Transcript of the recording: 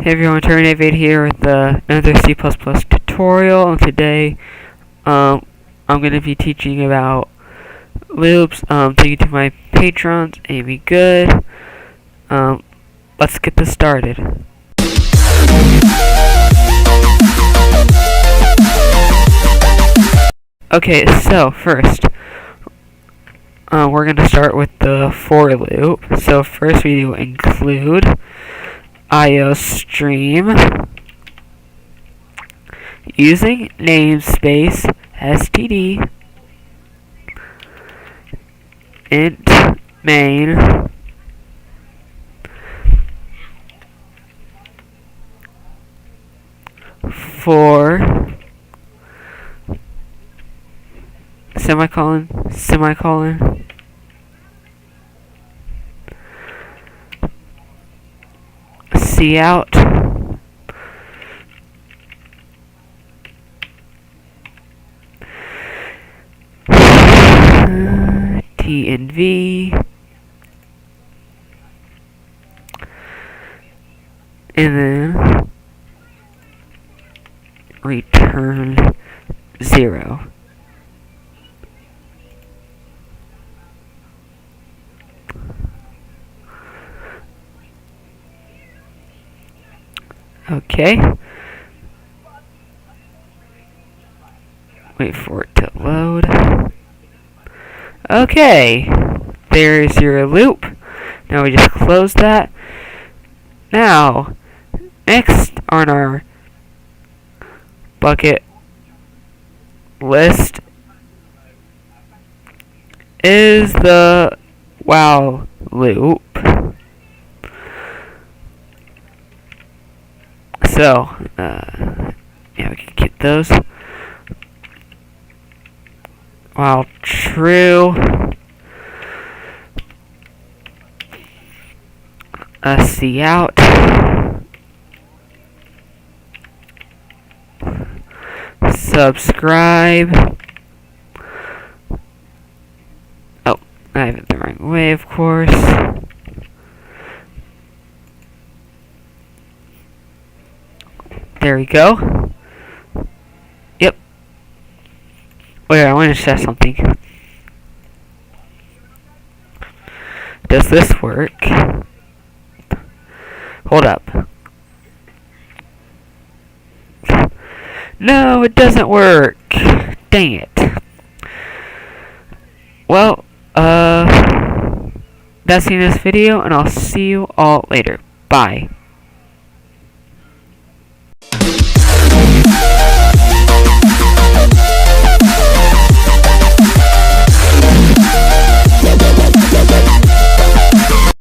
Hey everyone, Terminated here with another C++ tutorial, and today I'm going to be teaching about loops. Thank you to my patrons, Amy Good. Let's get this started. Okay, so first, we're going to start with the for loop. So first we do include IOStream using namespace std int main for semicolon cout t and v, and then return 0. Okay. Wait for it to load. Okay. There's your loop. Now we just close that. Now, next on our bucket list is the while loop. So, yeah, we can get those. While true, cout, subscribe. Oh, I have it the wrong way, of course. There we go. Yep. Wait, I want to test something. Does this work? Hold up. No, it doesn't work. Dang it. Well, that's the end of this video, and I'll see you all later. Bye.